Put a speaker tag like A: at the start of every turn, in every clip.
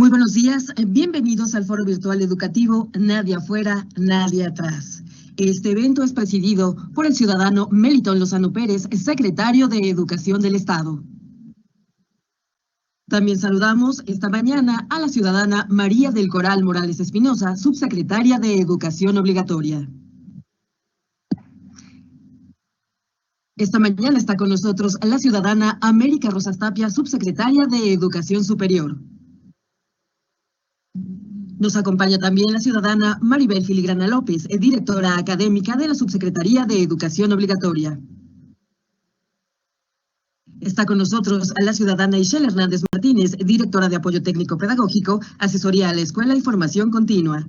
A: Muy buenos días, bienvenidos al Foro Virtual Educativo Nadie Afuera, Nadie Atrás. Este evento es presidido por el ciudadano Melitón Lozano Pérez, secretario de Educación del Estado. También saludamos esta mañana a la ciudadana María del Coral Morales Espinosa, subsecretaria de Educación Obligatoria. Esta mañana está con nosotros la ciudadana América Rosas Tapia, subsecretaria de Educación Superior. Nos acompaña también la ciudadana Maribel Filigrana López, directora académica de la Subsecretaría de Educación Obligatoria. Está con nosotros la ciudadana Ishel Hernández Martínez, directora de Apoyo Técnico Pedagógico, Asesoría a la Escuela y Formación Continua.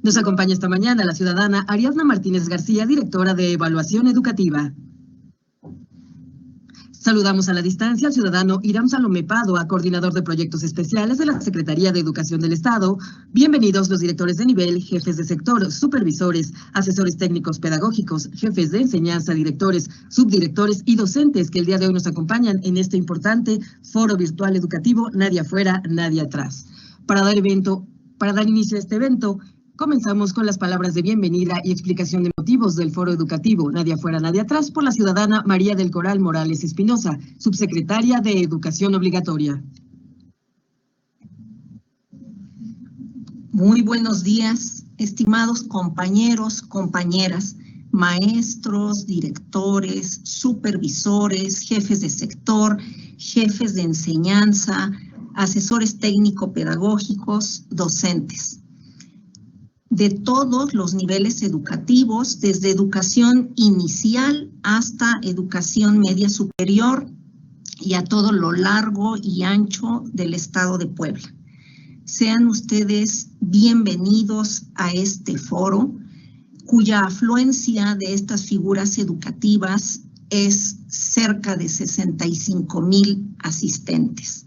A: Nos acompaña esta mañana la ciudadana Ariadna Martínez García, directora de Evaluación Educativa. Saludamos a la distancia al ciudadano Iram Salomé Padua, coordinador de proyectos especiales de la Secretaría de Educación del Estado. Bienvenidos los directores de nivel, jefes de sector, supervisores, asesores técnicos pedagógicos, jefes de enseñanza, directores, subdirectores y docentes que el día de hoy nos acompañan en este importante foro virtual educativo Nadie Afuera, Nadie Atrás. Para dar inicio a este evento, comenzamos con las palabras de bienvenida y explicación de motivos del foro educativo Nadie Afuera, Nadie Atrás por la ciudadana María del Coral Morales Espinosa, subsecretaria de Educación Obligatoria.
B: Muy buenos días, estimados compañeros, compañeras, maestros, directores, supervisores, jefes de sector, jefes de enseñanza, asesores técnico-pedagógicos, docentes de todos los niveles educativos, desde educación inicial hasta educación media superior y a todo lo largo y ancho del estado de Puebla. Sean ustedes bienvenidos a este foro, cuya afluencia de estas figuras educativas es cerca de 65,000 asistentes.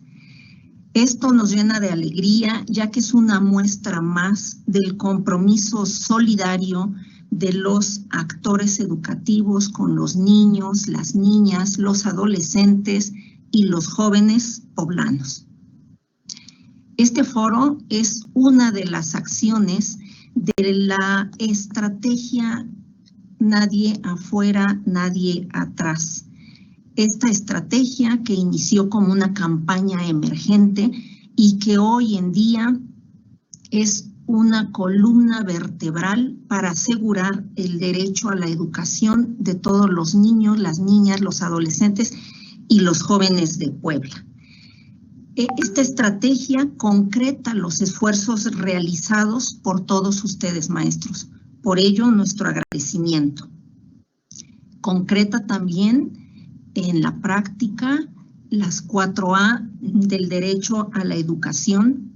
B: Esto nos llena de alegría, ya que es una muestra más del compromiso solidario de los actores educativos con los niños, las niñas, los adolescentes y los jóvenes poblanos. Este foro es una de las acciones de la estrategia Nadie Afuera, Nadie Atrás. Esta estrategia que inició como una campaña emergente y que hoy en día es una columna vertebral para asegurar el derecho a la educación de todos los niños, las niñas, los adolescentes y los jóvenes de Puebla. Esta estrategia concreta los esfuerzos realizados por todos ustedes, maestros. Por ello, nuestro agradecimiento. Concreta también en la práctica las 4A del derecho a la educación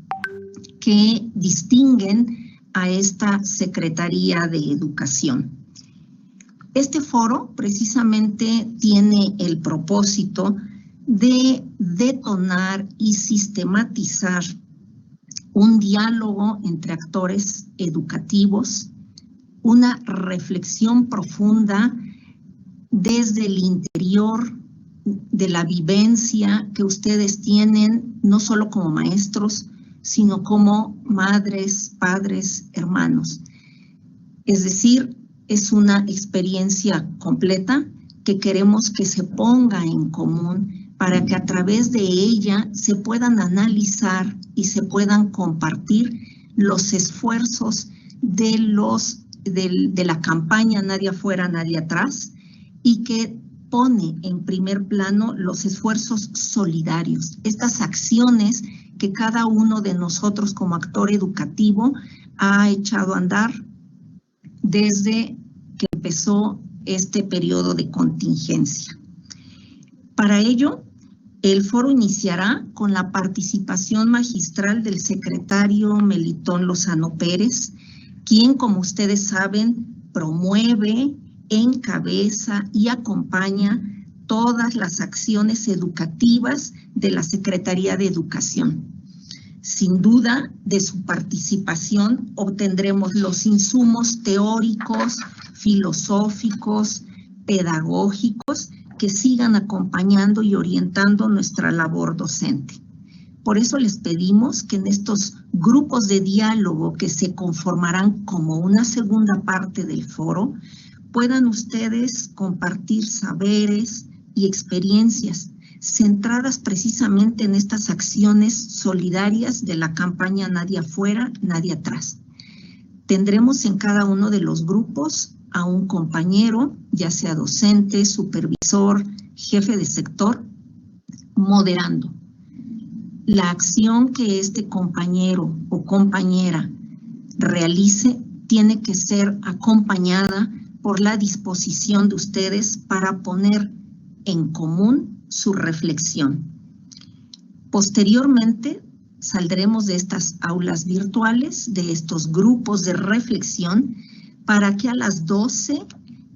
B: que distinguen a esta Secretaría de Educación. Este foro precisamente tiene el propósito de detonar y sistematizar un diálogo entre actores educativos, una reflexión profunda desde el interior de la vivencia que ustedes tienen, no solo como maestros, sino como madres, padres, hermanos. Es decir, es una experiencia completa que queremos que se ponga en común para que a través de ella se puedan analizar y se puedan compartir los esfuerzos de la campaña Nadie Afuera, Nadie Atrás, y que pone en primer plano los esfuerzos solidarios, estas acciones que cada uno de nosotros como actor educativo ha echado a andar desde que empezó este periodo de contingencia. Para ello, el foro iniciará con la participación magistral del secretario Melitón Lozano Pérez, quien, como ustedes saben, promueve, encabeza y acompaña todas las acciones educativas de la Secretaría de Educación. Sin duda, de su participación obtendremos los insumos teóricos, filosóficos, pedagógicos que sigan acompañando y orientando nuestra labor docente. Por eso les pedimos que en estos grupos de diálogo que se conformarán como una segunda parte del foro, puedan ustedes compartir saberes y experiencias centradas precisamente en estas acciones solidarias de la campaña Nadie Afuera, Nadie Atrás. Tendremos en cada uno de los grupos a un compañero, ya sea docente, supervisor, jefe de sector, moderando. La acción que este compañero o compañera realice tiene que ser acompañada por la disposición de ustedes para poner en común su reflexión. Posteriormente, saldremos de estas aulas virtuales, de estos grupos de reflexión, para que a las 12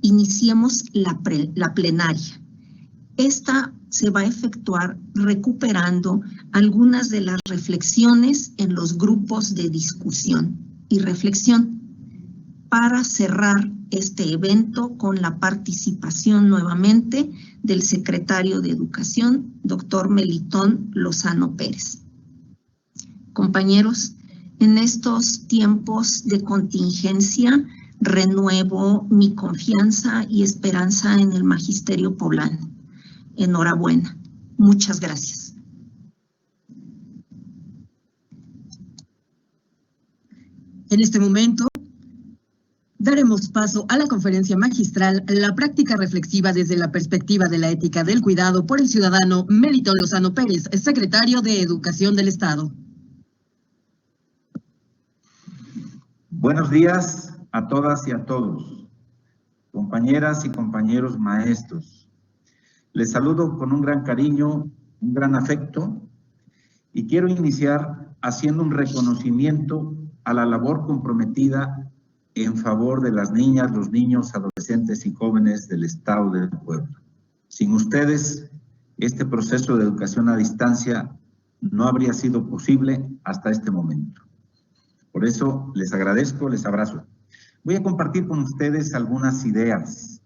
B: iniciemos la plenaria. Esta se va a efectuar recuperando algunas de las reflexiones en los grupos de discusión y reflexión para cerrar este evento con la participación nuevamente del secretario de Educación, doctor Melitón Lozano Pérez. Compañeros, en estos tiempos de contingencia renuevo mi confianza y esperanza en el magisterio poblano. Enhorabuena. Muchas gracias.
A: En este momento, daremos paso a la conferencia magistral, la práctica reflexiva desde la perspectiva de la ética del cuidado por el ciudadano Melitón Lozano Pérez, secretario de Educación del Estado.
C: Buenos días a todas y a todos, compañeras y compañeros maestros. Les saludo con un gran cariño, un gran afecto y quiero iniciar haciendo un reconocimiento a la labor comprometida en favor de las niñas, los niños, adolescentes y jóvenes del Estado de Puebla. Sin ustedes, este proceso de educación a distancia no habría sido posible hasta este momento. Por eso les agradezco, les abrazo. Voy a compartir con ustedes algunas ideas.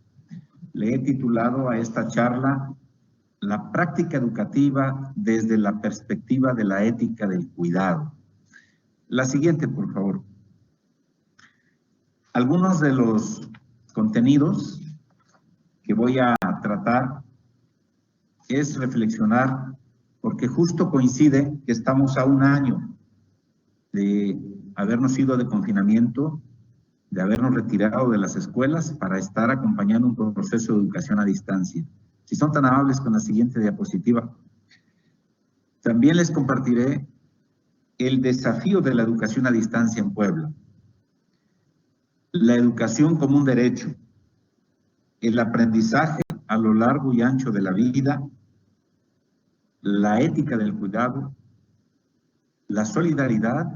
C: Le he titulado a esta charla La práctica educativa desde la perspectiva de la ética del cuidado. La siguiente, por favor. Algunos de los contenidos que voy a tratar es reflexionar, porque justo coincide que estamos a un año de habernos ido de confinamiento, de habernos retirado de las escuelas para estar acompañando un proceso de educación a distancia. Si son tan amables con la siguiente diapositiva. También les compartiré el desafío de la educación a distancia en Puebla. La educación como un derecho, el aprendizaje a lo largo y ancho de la vida, la ética del cuidado, la solidaridad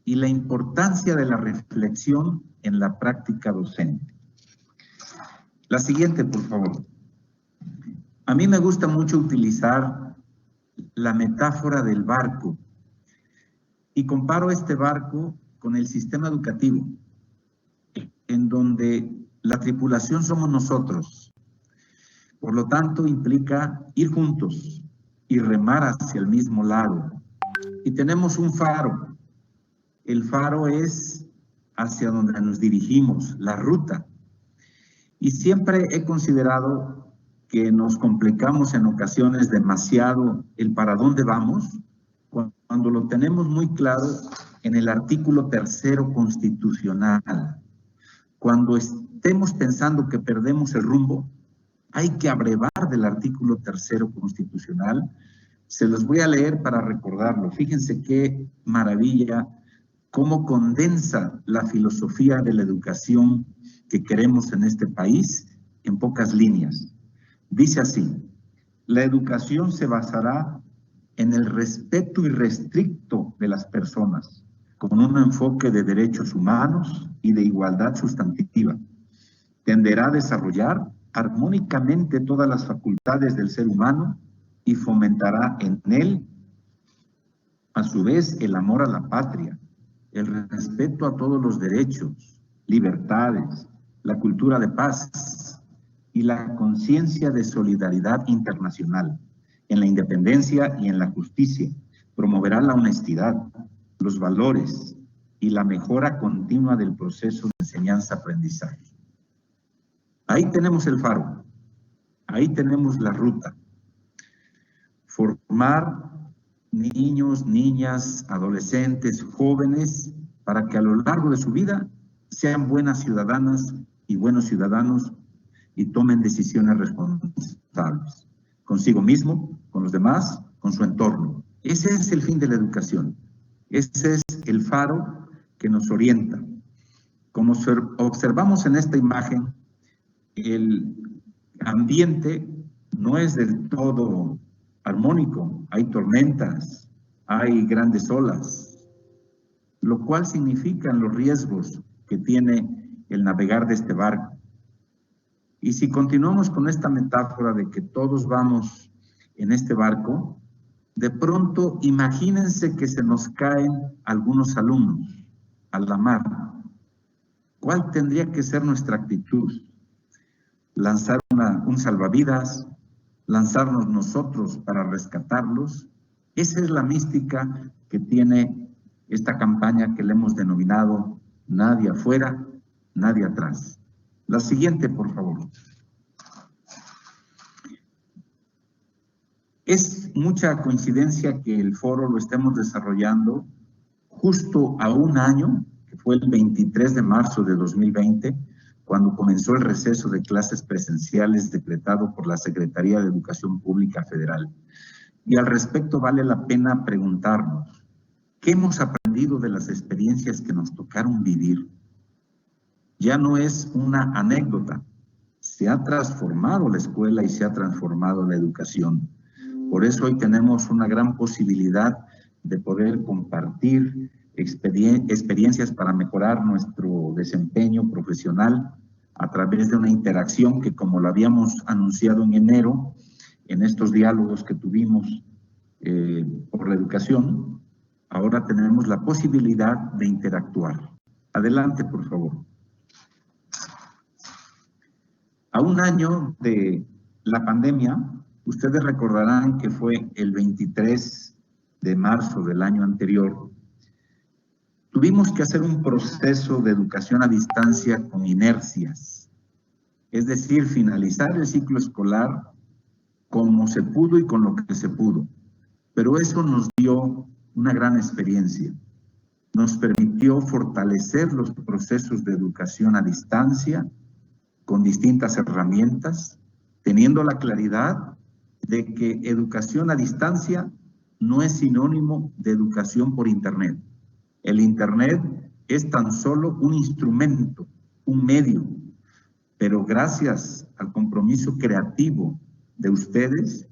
C: y la importancia de la reflexión en la práctica docente. La siguiente, por favor. A mí me gusta mucho utilizar la metáfora del barco y comparo este barco con el sistema educativo, en donde la tripulación somos nosotros. Por lo tanto, implica ir juntos y remar hacia el mismo lado. Y tenemos un faro. El faro es hacia donde nos dirigimos, la ruta. Y siempre he considerado que nos complicamos en ocasiones demasiado el para dónde vamos, cuando lo tenemos muy claro en el artículo 3º constitucional. Cuando estemos pensando que perdemos el rumbo, hay que abrevar del artículo 3º constitucional. Se los voy a leer para recordarlo. Fíjense qué maravilla, cómo condensa la filosofía de la educación que queremos en este país en pocas líneas. Dice así: la educación se basará en el respeto irrestricto de las personas, con un enfoque de derechos humanos y de igualdad sustantiva. Tenderá a desarrollar armónicamente todas las facultades del ser humano y fomentará en él, a su vez, el amor a la patria, el respeto a todos los derechos, libertades, la cultura de paz y la conciencia de solidaridad internacional, en la independencia y en la justicia, promoverá la honestidad, los valores y la mejora continua del proceso de enseñanza-aprendizaje. Ahí tenemos el faro, ahí tenemos la ruta. Formar niños, niñas, adolescentes, jóvenes, para que a lo largo de su vida sean buenas ciudadanas y buenos ciudadanos y tomen decisiones responsables, consigo mismo, con los demás, con su entorno. Ese es el fin de la educación. Ese es el faro que nos orienta. Como observamos en esta imagen, el ambiente no es del todo armónico. Hay tormentas, hay grandes olas, lo cual significan los riesgos que tiene el navegar de este barco. Y si continuamos con esta metáfora de que todos vamos en este barco, de pronto imagínense que se nos caen algunos alumnos a la mar. ¿Cuál tendría que ser nuestra actitud? ¿Lanzar un salvavidas? ¿Lanzarnos nosotros para rescatarlos? Esa es la mística que tiene esta campaña que le hemos denominado Nadie afuera, nadie atrás. La siguiente, por favor. Es mucha coincidencia que el foro lo estemos desarrollando justo a un año, que fue el 23 de marzo de 2020, cuando comenzó el receso de clases presenciales decretado por la Secretaría de Educación Pública Federal. Y al respecto vale la pena preguntarnos, ¿qué hemos aprendido de las experiencias que nos tocaron vivir? Ya no es una anécdota, se ha transformado la escuela y se ha transformado la educación. Por eso hoy tenemos una gran posibilidad de poder compartir experiencias para mejorar nuestro desempeño profesional a través de una interacción que, como lo habíamos anunciado en enero, en estos diálogos que tuvimos por la educación, ahora tenemos la posibilidad de interactuar. Adelante, por favor. A un año de la pandemia, ustedes recordarán que fue el 23 de marzo del año anterior, tuvimos que hacer un proceso de educación a distancia con inercias, es decir, finalizar el ciclo escolar como se pudo y con lo que se pudo. Pero eso nos dio una gran experiencia. Nos permitió fortalecer los procesos de educación a distancia con distintas herramientas, teniendo la claridad de que educación a distancia no es sinónimo de educación por Internet. El Internet es tan solo un instrumento, un medio, pero gracias al compromiso creativo de ustedes,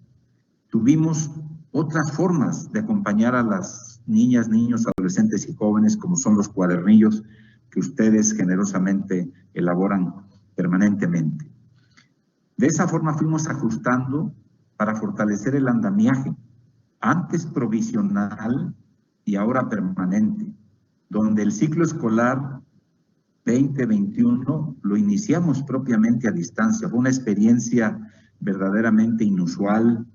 C: tuvimos otras formas de acompañar a las niñas, niños, adolescentes y jóvenes, como son los cuadernillos que ustedes generosamente elaboran permanentemente. De esa forma fuimos ajustando para fortalecer el andamiaje, antes provisional y ahora permanente, donde el ciclo escolar 2021 lo iniciamos propiamente a distancia. Fue una experiencia verdaderamente inusual,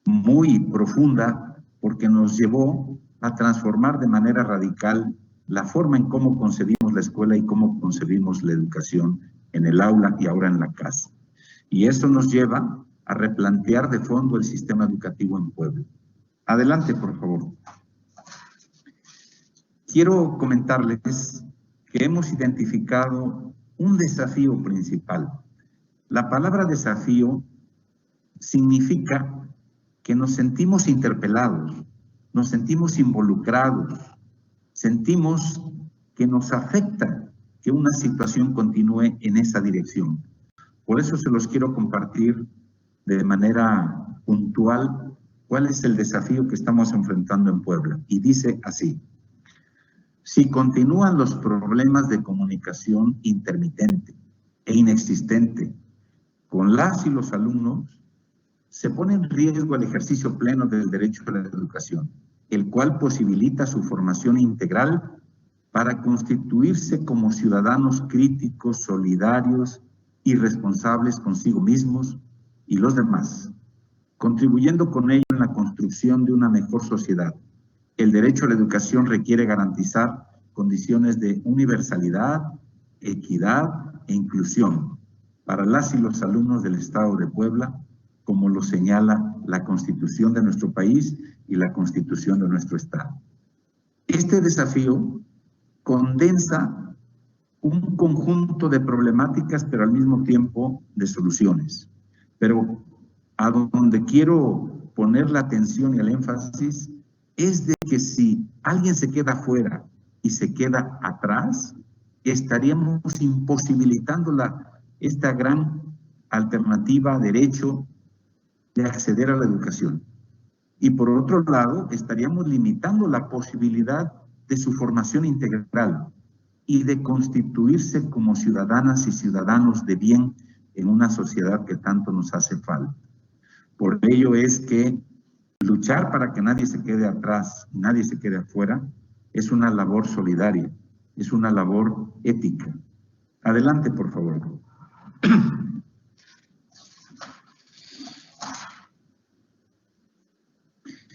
C: muy profunda, porque nos llevó a transformar de manera radical la forma en cómo concebimos la escuela y cómo concebimos la educación en el aula y ahora en la casa. Y esto nos lleva a replantear de fondo el sistema educativo en Puebla. Adelante, por favor. Quiero comentarles que hemos identificado un desafío principal. La palabra desafío significa que nos sentimos interpelados, nos sentimos involucrados, sentimos que nos afecta que una situación continúe en esa dirección. Por eso se los quiero compartir de manera puntual cuál es el desafío que estamos enfrentando en Puebla. Y dice así: si continúan los problemas de comunicación intermitente e inexistente con las y los alumnos, se pone en riesgo el ejercicio pleno del derecho a la educación, el cual posibilita su formación integral para constituirse como ciudadanos críticos, solidarios y responsables consigo mismos y los demás, contribuyendo con ello en la construcción de una mejor sociedad. El derecho a la educación requiere garantizar condiciones de universalidad, equidad e inclusión para las y los alumnos del Estado de Puebla, como lo señala la Constitución de nuestro país y la Constitución de nuestro Estado. Este desafío condensa un conjunto de problemáticas, pero al mismo tiempo de soluciones. Pero a donde quiero poner la atención y el énfasis es de que si alguien se queda fuera y se queda atrás, estaríamos imposibilitando esta gran alternativa, derecho de acceder a la educación. Y por otro lado, estaríamos limitando la posibilidad de su formación integral y de constituirse como ciudadanas y ciudadanos de bien en una sociedad que tanto nos hace falta. Por ello es que luchar para que nadie se quede atrás, nadie se quede afuera, es una labor solidaria, es una labor ética. Adelante, por favor.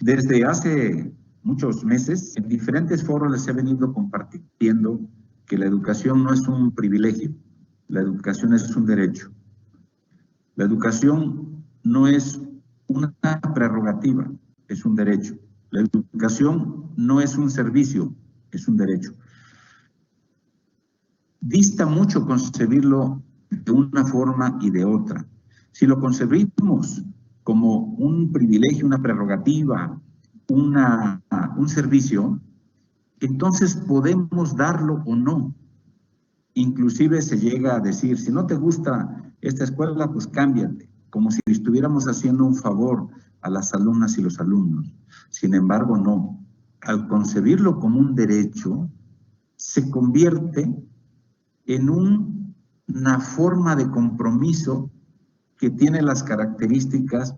C: Desde hace muchos meses, en diferentes foros les he venido compartiendo que la educación no es un privilegio, la educación es un derecho. La educación no es una prerrogativa, es un derecho. La educación no es un servicio, es un derecho. Dista mucho concebirlo de una forma y de otra. Si lo concebimos como un privilegio, una prerrogativa, un servicio, entonces podemos darlo o no. Inclusive se llega a decir, si no te gusta esta escuela, pues cámbiate, como si estuviéramos haciendo un favor a las alumnas y los alumnos. Sin embargo, no. Al concebirlo como un derecho, se convierte en una forma de compromiso que tiene las características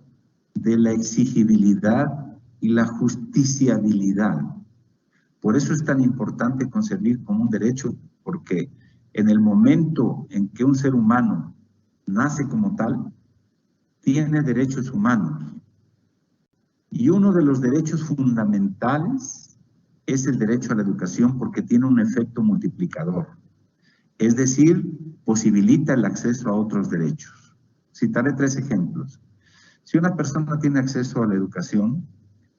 C: de la exigibilidad y la justiciabilidad. Por eso es tan importante concebir como un derecho, porque en el momento en que un ser humano nace como tal, tiene derechos humanos. Y uno de los derechos fundamentales es el derecho a la educación, porque tiene un efecto multiplicador. Es decir, posibilita el acceso a otros derechos. Citaré 3 ejemplos. Si una persona tiene acceso a la educación,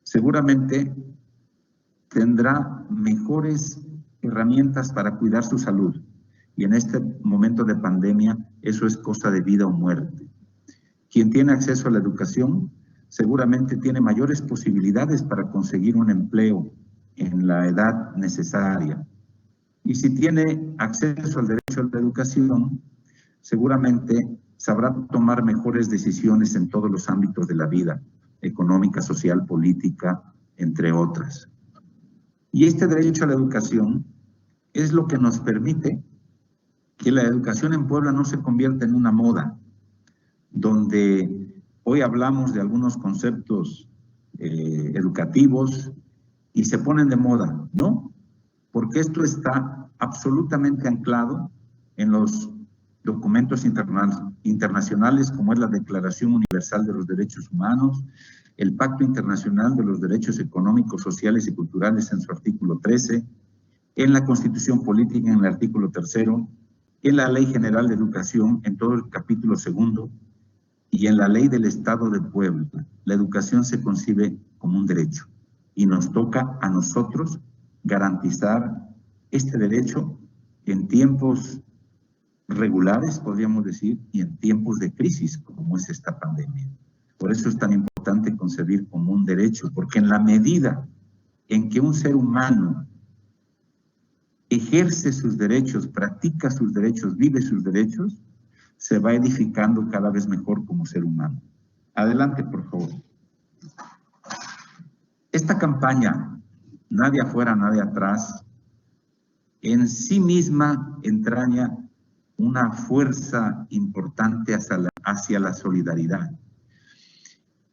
C: seguramente tendrá mejores herramientas para cuidar su salud. Y en este momento de pandemia, eso es cosa de vida o muerte. Quien tiene acceso a la educación, seguramente tiene mayores posibilidades para conseguir un empleo en la edad necesaria. Y si tiene acceso al derecho a la educación, seguramente sabrá tomar mejores decisiones en todos los ámbitos de la vida, económica, social, política, entre otras. Y este derecho a la educación es lo que nos permite que la educación en Puebla no se convierta en una moda, donde hoy hablamos de algunos conceptos educativos y se ponen de moda, ¿no? Porque esto está absolutamente anclado en los documentos internacionales, como es la Declaración Universal de los Derechos Humanos, el Pacto Internacional de los Derechos Económicos, Sociales y Culturales en su artículo 13, en la Constitución Política en el artículo 3º, en la Ley General de Educación en todo el capítulo 2º y en la Ley del Estado de Puebla. La educación se concibe como un derecho y nos toca a nosotros garantizar este derecho en tiempos regulares, podríamos decir, y en tiempos de crisis, como es esta pandemia. Por eso es tan importante concebir como un derecho, porque en la medida en que un ser humano ejerce sus derechos, practica sus derechos, vive sus derechos, se va edificando cada vez mejor como ser humano. Adelante, por favor. Esta campaña, Nadie afuera, nadie atrás, en sí misma entraña una fuerza importante hacia la solidaridad.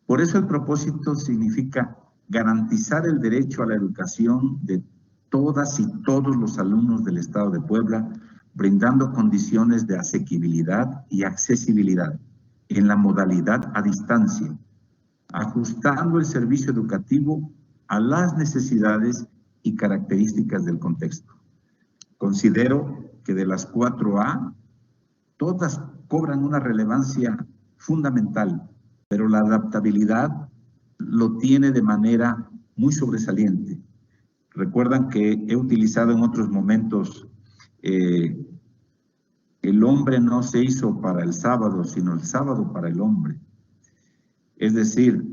C: Por eso el propósito significa garantizar el derecho a la educación de todas y todos los alumnos del Estado de Puebla, brindando condiciones de asequibilidad y accesibilidad en la modalidad a distancia, ajustando el servicio educativo a las necesidades y características del contexto. Considero que de las 4A, todas cobran una relevancia fundamental, pero la adaptabilidad lo tiene de manera muy sobresaliente. Recuerdan que he utilizado en otros momentos, el hombre no se hizo para el sábado, sino el sábado para el hombre. Es decir,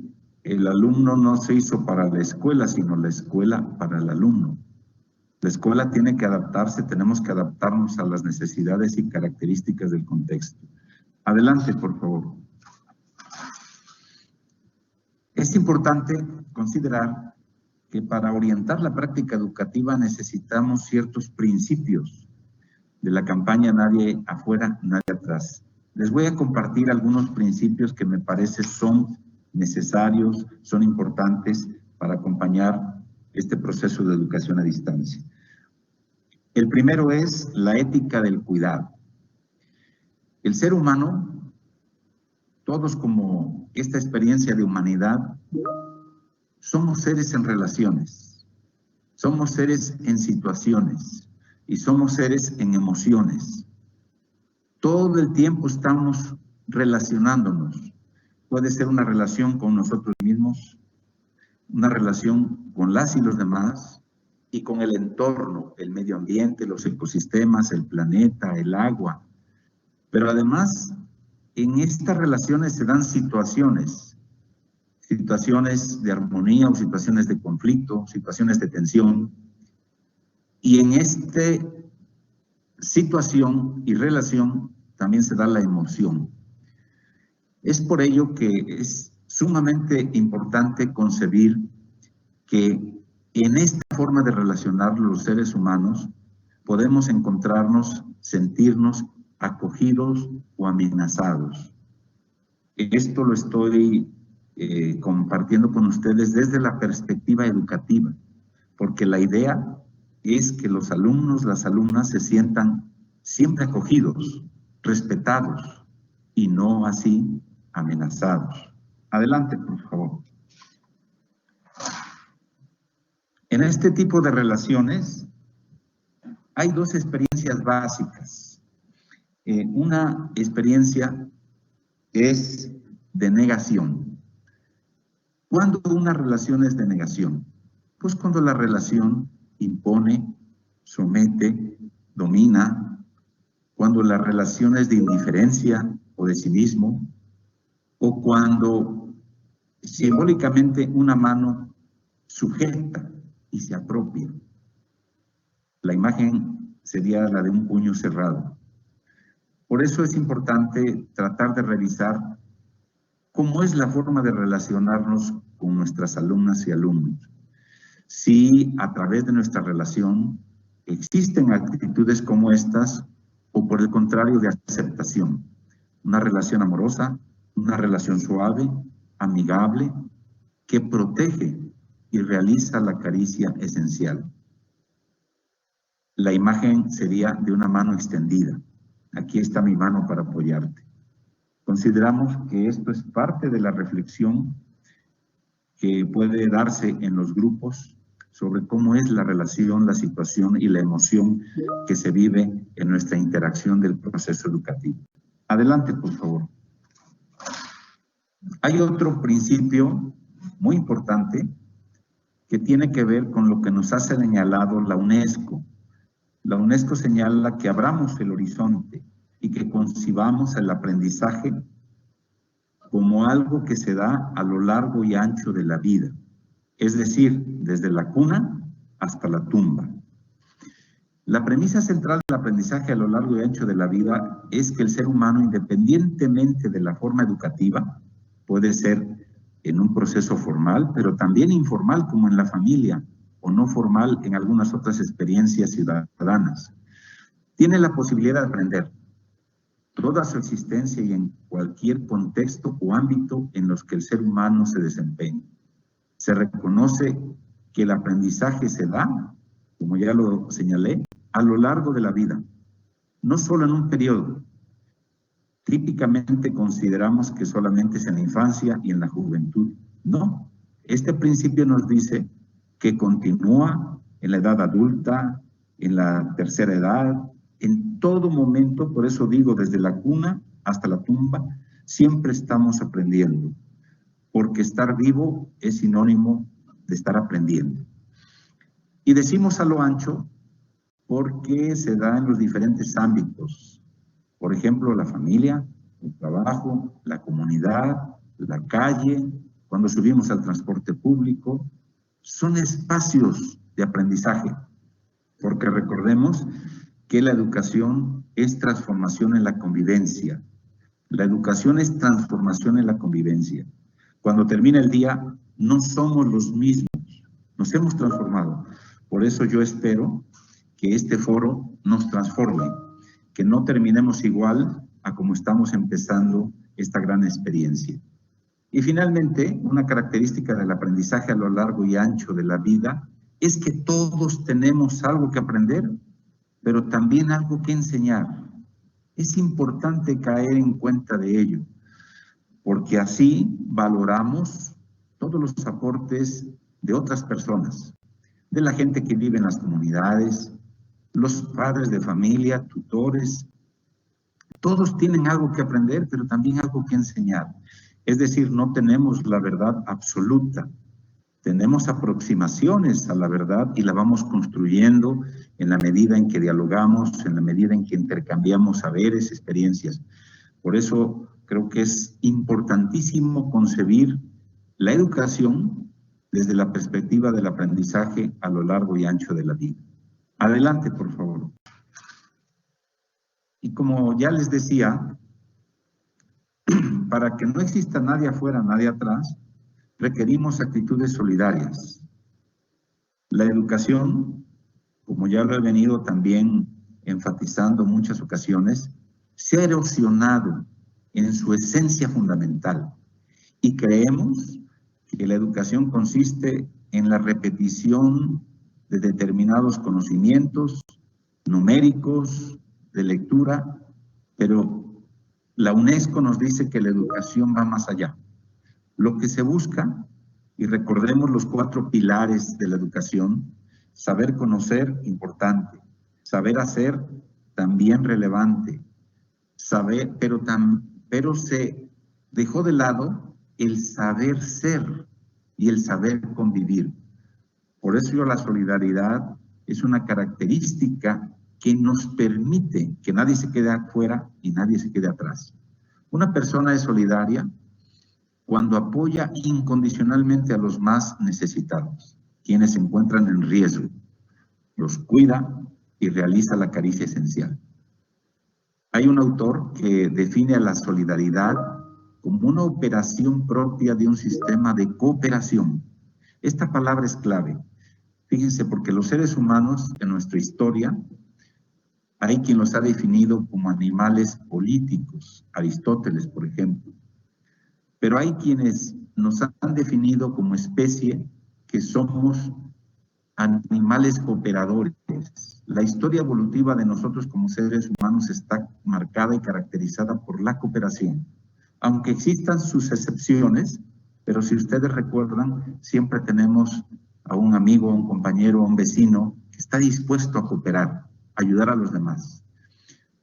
C: el alumno no se hizo para la escuela, sino la escuela para el alumno. La escuela tiene que adaptarse, tenemos que adaptarnos a las necesidades y características del contexto. Adelante, por favor. Es importante considerar que para orientar la práctica educativa necesitamos ciertos principios de la campaña Nadie afuera, nadie atrás. Les voy a compartir algunos principios que me parece son necesarios, son importantes para acompañar este proceso de educación a distancia. El primero es la ética del cuidado. El ser humano, todos como esta experiencia de humanidad, somos seres en relaciones, somos seres en situaciones y somos seres en emociones. Todo el tiempo estamos relacionándonos. Puede ser una relación con nosotros mismos, una relación con las y los demás y con el entorno, el medio ambiente, los ecosistemas, el planeta, el agua. Pero además, en estas relaciones se dan situaciones de armonía o situaciones de conflicto, situaciones de tensión. Y en esta situación y relación también se da la emoción. Es por ello que es sumamente importante concebir que en esta forma de relacionar los seres humanos podemos encontrarnos, sentirnos acogidos o amenazados. Esto lo estoy compartiendo con ustedes desde la perspectiva educativa, porque la idea es que los alumnos, las alumnas se sientan siempre acogidos, respetados y no así amenazados. Adelante, por favor. En este tipo de relaciones hay dos experiencias básicas. Una experiencia es de negación. ¿Cuándo una relación es de negación? Pues cuando la relación impone, somete, domina, cuando la relación es de indiferencia o de cinismo, o cuando simbólicamente una mano sujeta y se apropia. La imagen sería la de un puño cerrado. Por eso es importante tratar de revisar cómo es la forma de relacionarnos con nuestras alumnas y alumnos. Si a través de nuestra relación existen actitudes como estas o por el contrario de aceptación. Una relación amorosa, una relación suave, amigable, que protege y realiza la caricia esencial. La imagen sería de una mano extendida. Aquí está mi mano para apoyarte. Consideramos que esto es parte de la reflexión que puede darse en los grupos sobre cómo es la relación, la situación y la emoción que se vive en nuestra interacción del proceso educativo. Adelante, por favor. Hay otro principio muy importante que tiene que ver con lo que nos ha señalado la UNESCO. La UNESCO señala que abramos el horizonte y que concibamos el aprendizaje como algo que se da a lo largo y ancho de la vida, es decir, desde la cuna hasta la tumba. La premisa central del aprendizaje a lo largo y ancho de la vida es que el ser humano, independientemente de la forma educativa, puede ser en un proceso formal, pero también informal como en la familia, o no formal en algunas otras experiencias ciudadanas. Tiene la posibilidad de aprender toda su existencia y en cualquier contexto o ámbito en los que el ser humano se desempeñe. Se reconoce que el aprendizaje se da, como ya lo señalé, a lo largo de la vida, no solo en un periodo. Típicamente consideramos que solamente es en la infancia y en la juventud, No, este principio nos dice que continúa en la edad adulta, en la tercera edad, en todo momento. Por eso digo, desde la cuna hasta la tumba, siempre estamos aprendiendo, porque estar vivo es sinónimo de estar aprendiendo. Y decimos a lo ancho porque se da en los diferentes ámbitos. Por ejemplo, la familia, el trabajo, la comunidad, la calle, cuando subimos al transporte público, son espacios de aprendizaje, porque recordemos que la educación es transformación en la convivencia. La educación es transformación en la convivencia. Cuando termina el día, no somos los mismos, nos hemos transformado. Por eso yo espero que este foro nos transforme, que no terminemos igual a como estamos empezando esta gran experiencia. Y finalmente, una característica del aprendizaje a lo largo y ancho de la vida es que todos tenemos algo que aprender, pero también algo que enseñar. Es importante caer en cuenta de ello, porque así valoramos todos los aportes de otras personas, de la gente que vive en las comunidades, los padres de familia, tutores. Todos tienen algo que aprender, pero también algo que enseñar. Es decir, no tenemos la verdad absoluta. Tenemos aproximaciones a la verdad y la vamos construyendo en la medida en que dialogamos, en la medida en que intercambiamos saberes, experiencias. Por eso creo que es importantísimo concebir la educación desde la perspectiva del aprendizaje a lo largo y ancho de la vida. Adelante, por favor. Y como ya les decía, para que no exista nadie afuera, nadie atrás, requerimos actitudes solidarias. La educación, como ya lo he venido también enfatizando en muchas ocasiones, se ha erosionado en su esencia fundamental. Y creemos que la educación consiste en la repetición de determinados conocimientos numéricos, de lectura, pero la UNESCO nos dice que la educación va más allá. Lo que se busca, y recordemos los 4 pilares de la educación: saber conocer, importante; saber hacer, también relevante; saber, pero se dejó de lado el saber ser y el saber convivir. Por eso la solidaridad es una característica que nos permite que nadie se quede afuera y nadie se quede atrás. Una persona es solidaria cuando apoya incondicionalmente a los más necesitados, quienes se encuentran en riesgo, los cuida y realiza la caricia esencial. Hay un autor que define a la solidaridad como una operación propia de un sistema de cooperación. Esta palabra es clave. Fíjense, porque los seres humanos en nuestra historia, hay quien los ha definido como animales políticos, Aristóteles, por ejemplo. Pero hay quienes nos han definido como especie que somos animales cooperadores. La historia evolutiva de nosotros como seres humanos está marcada y caracterizada por la cooperación. Aunque existan sus excepciones, pero si ustedes recuerdan, siempre tenemos a un amigo, a un compañero, a un vecino que está dispuesto a cooperar, a ayudar a los demás.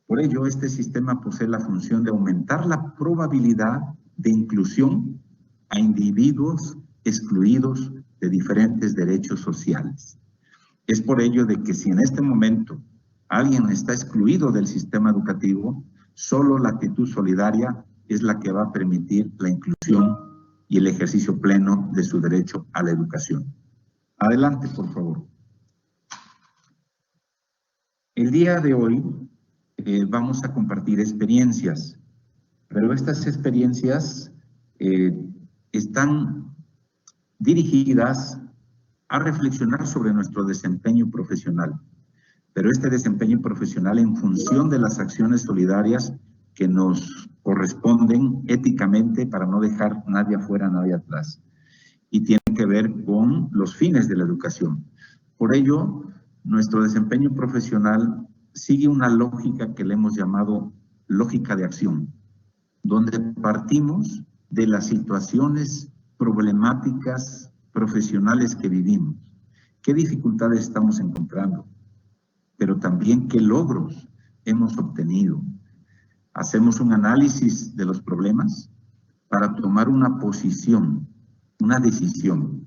C: Por ello, este sistema posee la función de aumentar la probabilidad de inclusión a individuos excluidos de diferentes derechos sociales. Es por ello de que si en este momento alguien está excluido del sistema educativo, solo la actitud solidaria es la que va a permitir la inclusión y el ejercicio pleno de su derecho a la educación. Adelante, por favor. El día de hoy vamos a compartir experiencias, pero estas experiencias están dirigidas a reflexionar sobre nuestro desempeño profesional, pero este desempeño profesional en función de las acciones solidarias que nos corresponden éticamente para no dejar nadie afuera, nadie atrás. Y tiene que ver con los fines de la educación. Por ello, nuestro desempeño profesional sigue una lógica que le hemos llamado lógica de acción, donde partimos de las situaciones problemáticas profesionales que vivimos, qué dificultades estamos encontrando, pero también qué logros hemos obtenido. Hacemos un análisis de los problemas para tomar una posición, una decisión.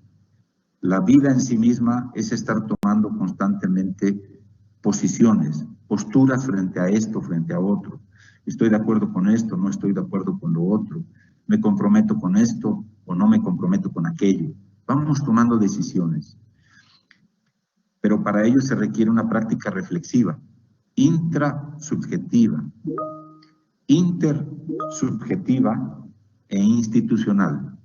C: La vida en sí misma es estar tomando constantemente posiciones, posturas frente a esto, frente a otro. Estoy de acuerdo con esto, no estoy de acuerdo con lo otro. Me comprometo con esto o no me comprometo con aquello. Vamos tomando decisiones. Pero para ello se requiere una práctica reflexiva, intrasubjetiva, intersubjetiva e institucional.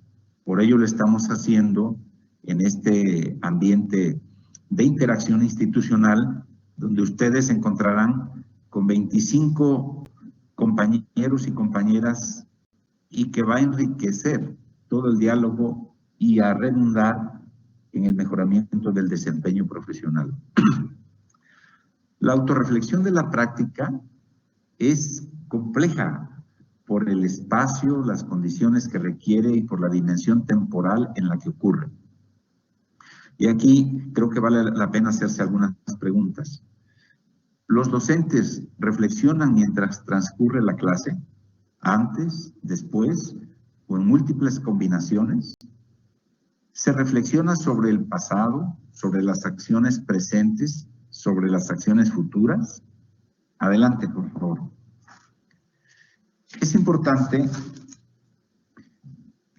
C: Por ello lo estamos haciendo en este ambiente de interacción institucional, donde ustedes se encontrarán con 25 compañeros y compañeras y que va a enriquecer todo el diálogo y a redundar en el mejoramiento del desempeño profesional. La autorreflexión de la práctica es compleja por el espacio, las condiciones que requiere y por la dimensión temporal en la que ocurre. Y aquí creo que vale la pena hacerse algunas preguntas. ¿Los docentes reflexionan mientras transcurre la clase? ¿Antes, después o en múltiples combinaciones? ¿Se reflexiona sobre el pasado, sobre las acciones presentes, sobre las acciones futuras? Adelante, por favor. Es importante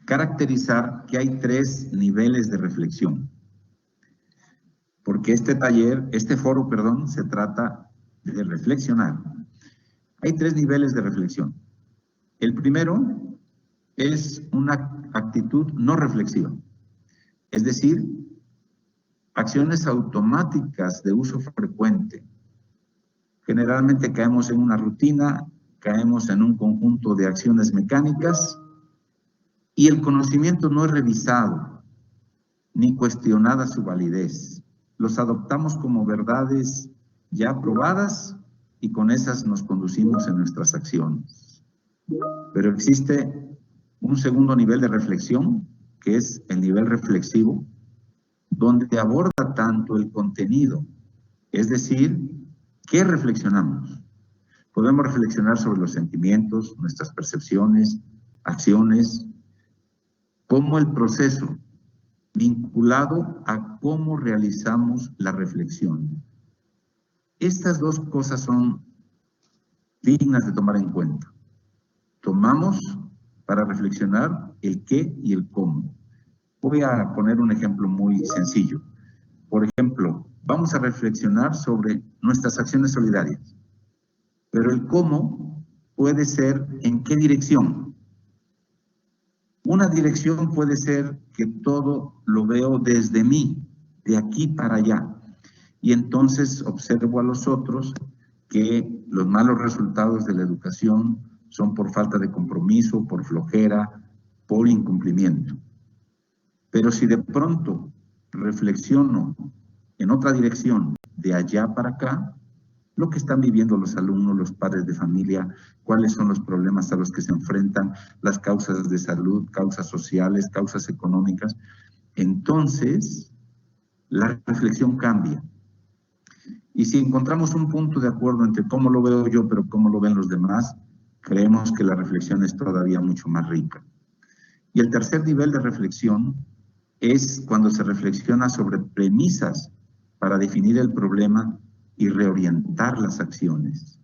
C: caracterizar que hay 3 niveles de reflexión, porque este foro, se trata de reflexionar. Hay 3 niveles de reflexión. El primero es una actitud no reflexiva, es decir, acciones automáticas de uso frecuente. Generalmente caemos en una rutina, caemos en un conjunto de acciones mecánicas y el conocimiento no es revisado ni cuestionada su validez. Los adoptamos como verdades ya probadas y con esas nos conducimos en nuestras acciones. Pero existe un segundo nivel de reflexión, que es el nivel reflexivo, donde aborda tanto el contenido, es decir, ¿qué reflexionamos? Podemos reflexionar sobre los sentimientos, nuestras percepciones, acciones, como el proceso vinculado a cómo realizamos la reflexión. Estas 2 cosas son dignas de tomar en cuenta. Tomamos para reflexionar el qué y el cómo. Voy a poner un ejemplo muy sencillo. Por ejemplo, vamos a reflexionar sobre nuestras acciones solidarias. Pero el cómo puede ser en qué dirección. Una dirección puede ser que todo lo veo desde mí, de aquí para allá. Y entonces observo a los otros que los malos resultados de la educación son por falta de compromiso, por flojera, por incumplimiento. Pero si de pronto reflexiono en otra dirección, de allá para acá, lo que están viviendo los alumnos, los padres de familia, cuáles son los problemas a los que se enfrentan, las causas de salud, causas sociales, causas económicas, entonces la reflexión cambia. Y si encontramos un punto de acuerdo entre cómo lo veo yo, pero cómo lo ven los demás, creemos que la reflexión es todavía mucho más rica. Y el tercer nivel de reflexión es cuando se reflexiona sobre premisas para definir el problema y reorientar las acciones.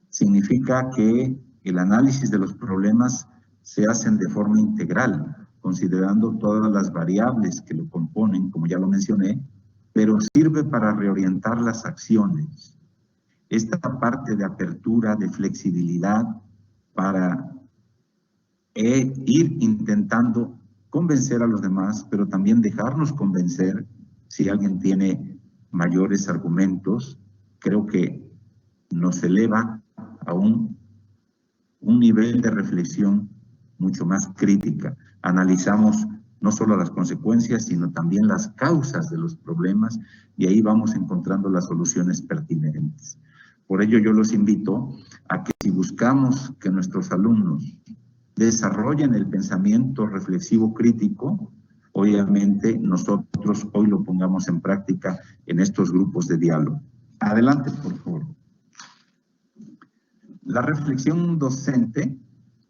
C: Significa que el análisis de los problemas se hacen de forma integral, considerando todas las variables que lo componen, como ya lo mencioné, pero sirve para reorientar las acciones. Esta parte de apertura, de flexibilidad, para ir intentando convencer a los demás, pero también dejarnos convencer si alguien tiene mayores argumentos, creo que nos eleva a un nivel de reflexión mucho más crítica. Analizamos no solo las consecuencias, sino también las causas de los problemas y ahí vamos encontrando las soluciones pertinentes. Por ello yo los invito a que si buscamos que nuestros alumnos desarrollan el pensamiento reflexivo crítico, obviamente nosotros hoy lo pongamos en práctica en estos grupos de diálogo. Adelante, por favor. La reflexión docente,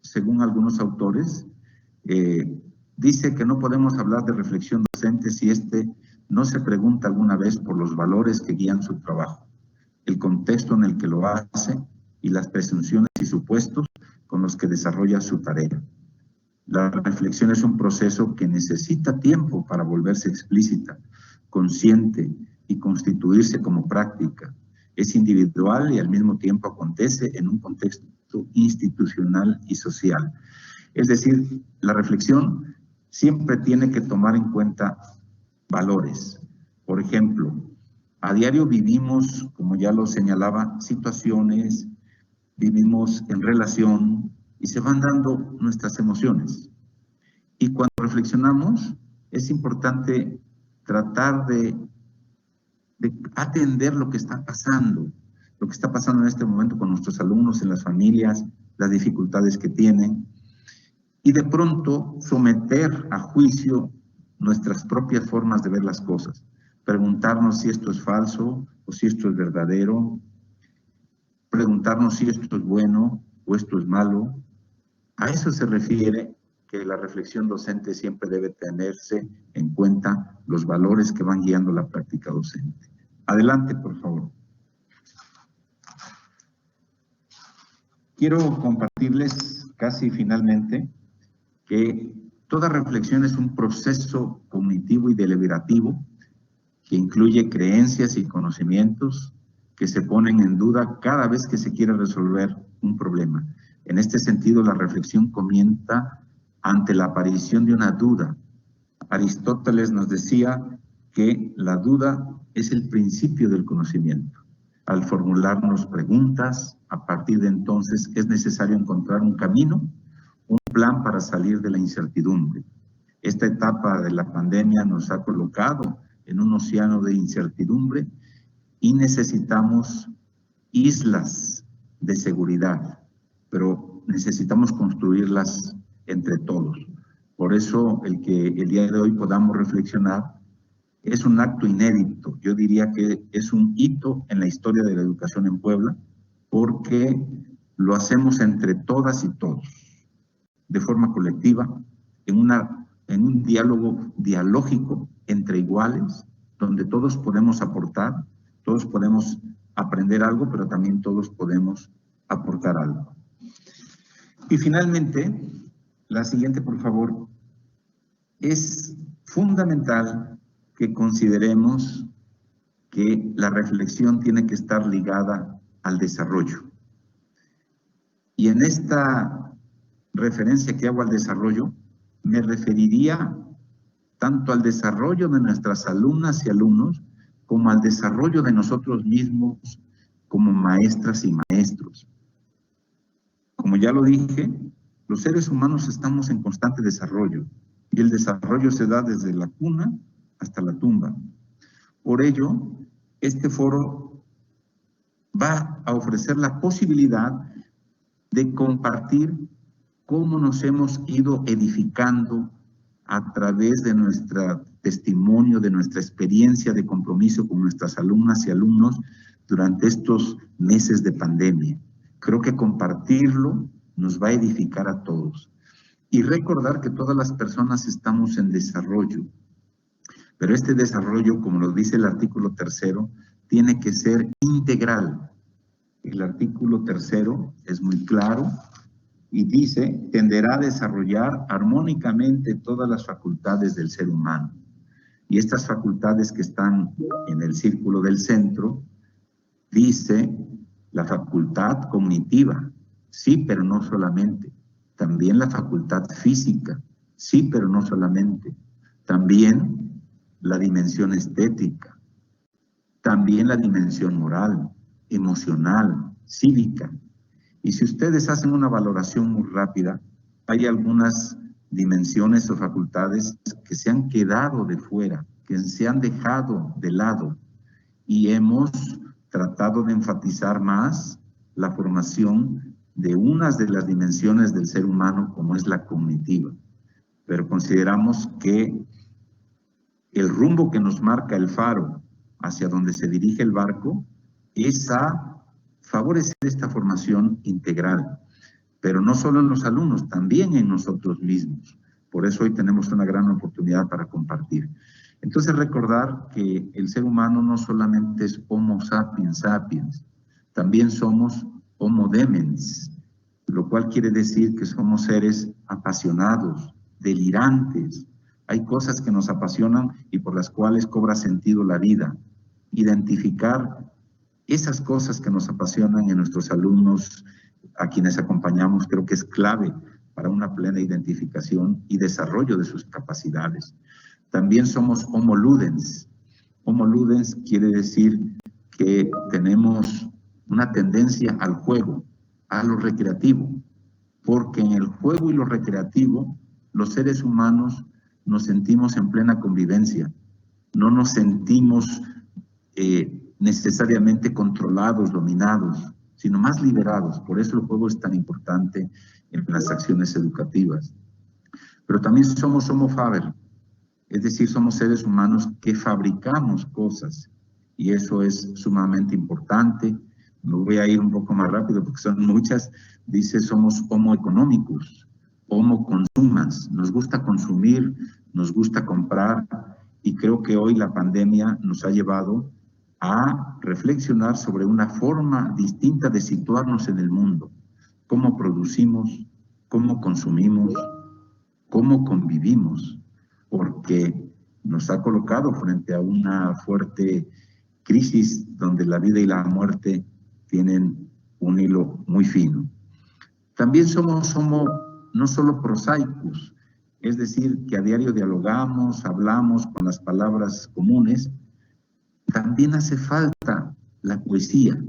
C: según algunos autores, dice que no podemos hablar de reflexión docente si no se pregunta alguna vez por los valores que guían su trabajo, el contexto en el que lo hace y las presunciones y supuestos con los que desarrolla su tarea. La reflexión es un proceso que necesita tiempo para volverse explícita, consciente y constituirse como práctica. Es individual y al mismo tiempo acontece en un contexto institucional y social. Es decir, la reflexión siempre tiene que tomar en cuenta valores. Por ejemplo, a diario vivimos, como ya lo señalaba, situaciones, vivimos en relación y se van dando nuestras emociones. Y cuando reflexionamos, es importante tratar de atender lo que está pasando en este momento con nuestros alumnos, en las familias, las dificultades que tienen, y de pronto someter a juicio nuestras propias formas de ver las cosas, preguntarnos si esto es falso o si esto es verdadero, preguntarnos si esto es bueno o esto es malo. A eso se refiere que la reflexión docente siempre debe tenerse en cuenta los valores que van guiando la práctica docente. Adelante, por favor. Quiero compartirles casi finalmente que toda reflexión es un proceso cognitivo y deliberativo que incluye creencias y conocimientos que se ponen en duda cada vez que se quiere resolver un problema. En este sentido, la reflexión comienza ante la aparición de una duda. Aristóteles nos decía que la duda es el principio del conocimiento. Al formularnos preguntas, a partir de entonces es necesario encontrar un camino, un plan para salir de la incertidumbre. Esta etapa de la pandemia nos ha colocado en un océano de incertidumbre y necesitamos islas de seguridad, pero necesitamos construirlas entre todos. Por eso el que el día de hoy podamos reflexionar es un acto inédito. Yo diría que es un hito en la historia de la educación en Puebla, porque lo hacemos entre todas y todos, de forma colectiva, en un diálogo dialógico entre iguales, donde todos podemos aportar, todos podemos aprender algo, pero también todos podemos aportar algo. Y finalmente, la siguiente, por favor. Es fundamental que consideremos que la reflexión tiene que estar ligada al desarrollo. Y en esta referencia que hago al desarrollo, me referiría tanto al desarrollo de nuestras alumnas y alumnos, como al desarrollo de nosotros mismos como maestras y maestros. Como ya lo dije, los seres humanos estamos en constante desarrollo, y el desarrollo se da desde la cuna hasta la tumba. Por ello, este foro va a ofrecer la posibilidad de compartir cómo nos hemos ido edificando a través de nuestro testimonio, de nuestra experiencia de compromiso con nuestras alumnas y alumnos durante estos meses de pandemia. Creo que compartirlo nos va a edificar a todos. Y recordar que todas las personas estamos en desarrollo. Pero este desarrollo, como lo dice el artículo 3, tiene que ser integral. El artículo 3 es muy claro y dice, tenderá a desarrollar armónicamente todas las facultades del ser humano. Y estas facultades que están en el círculo del centro, dice la facultad cognitiva, sí, pero no solamente. También la facultad física, sí, pero no solamente. También la dimensión estética. También la dimensión moral, emocional, cívica. Y si ustedes hacen una valoración muy rápida, hay algunas dimensiones o facultades que se han quedado de fuera, que se han dejado de lado, y hemos tratado de enfatizar más la formación de unas de las dimensiones del ser humano como es la cognitiva, pero consideramos que el rumbo que nos marca el faro hacia donde se dirige el barco es a favorecer esta formación integral, pero no solo en los alumnos, también en nosotros mismos. Por eso hoy tenemos una gran oportunidad para compartir. Entonces recordar que el ser humano no solamente es Homo sapiens sapiens, también somos Homo demens, lo cual quiere decir que somos seres apasionados, delirantes. Hay cosas que nos apasionan y por las cuales cobra sentido la vida. Identificar esas cosas que nos apasionan en nuestros alumnos, a quienes acompañamos, creo que es clave para una plena identificación y desarrollo de sus capacidades. También somos Homo ludens. Homo ludens quiere decir que tenemos una tendencia al juego, a lo recreativo, porque en el juego y lo recreativo, los seres humanos nos sentimos en plena convivencia, no nos sentimos necesariamente controlados, dominados, sino más liberados. Por eso el juego es tan importante en las acciones educativas. Pero también somos Homo faber, es decir, somos seres humanos que fabricamos cosas, y eso es sumamente importante. Me voy a ir un poco más rápido porque son muchas. Dice, somos Homo economicus, Homo consumans, nos gusta consumir, nos gusta comprar, y creo que hoy la pandemia nos ha llevado a reflexionar sobre una forma distinta de situarnos en el mundo. Cómo producimos, cómo consumimos, cómo convivimos, porque nos ha colocado frente a una fuerte crisis donde la vida y la muerte tienen un hilo muy fino. También somos no solo prosaicos, es decir, que a diario dialogamos, hablamos con las palabras comunes. También hace falta la poesía,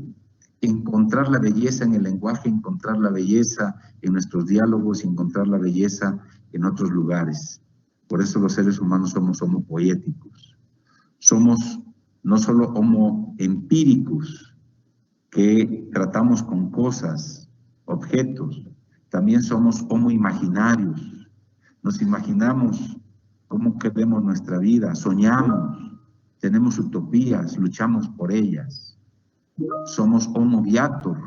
C: encontrar la belleza en el lenguaje, encontrar la belleza en nuestros diálogos, encontrar la belleza en otros lugares. Por eso los seres humanos somos homo poéticos. Somos no solo homo empíricos, que tratamos con cosas, objetos, también somos homo imaginarios. Nos imaginamos cómo queremos nuestra vida, soñamos, tenemos utopías, luchamos por ellas. Somos homo viator,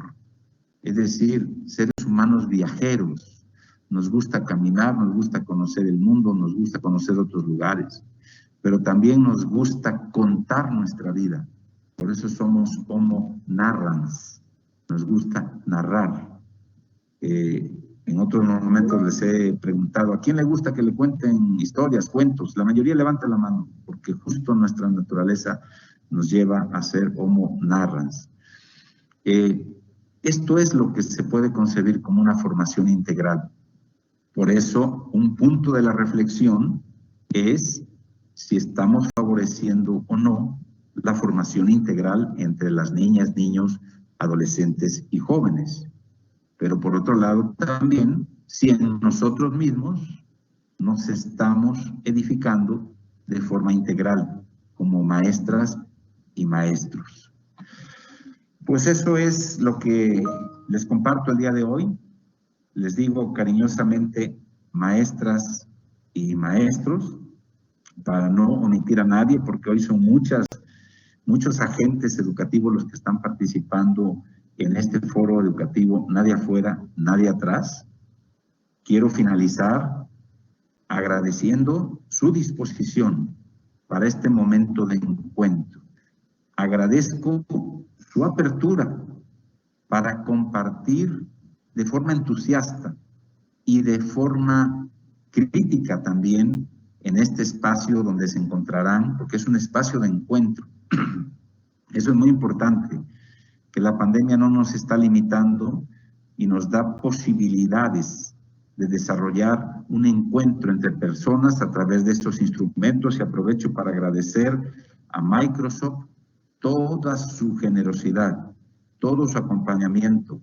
C: es decir, seres humanos viajeros. Nos gusta caminar, nos gusta conocer el mundo, nos gusta conocer otros lugares, pero también nos gusta contar nuestra vida. Por eso somos Homo narrans, nos gusta narrar. En otros momentos les he preguntado, ¿a quién le gusta que le cuenten historias, cuentos? La mayoría levanta la mano, porque justo nuestra naturaleza nos lleva a ser Homo narrans. Esto es lo que se puede concebir como una formación integral. Por eso, un punto de la reflexión es si estamos favoreciendo o no la formación integral entre las niñas, niños, adolescentes y jóvenes. Pero por otro lado también, si en nosotros mismos nos estamos edificando de forma integral como maestras y maestros. Pues eso es lo que les comparto el día de hoy. Les digo cariñosamente maestras y maestros, para no omitir a nadie, porque hoy son muchos agentes educativos los que están participando en este foro educativo, nadie afuera, nadie atrás. Quiero finalizar agradeciendo su disposición para este momento de encuentro. Agradezco su apertura para compartir de forma entusiasta y de forma crítica también en este espacio donde se encontrarán, porque es un espacio de encuentro. Eso es muy importante, que la pandemia no nos está limitando y nos da posibilidades de desarrollar un encuentro entre personas a través de estos instrumentos, y aprovecho para agradecer a Microsoft toda su generosidad, todo su acompañamiento,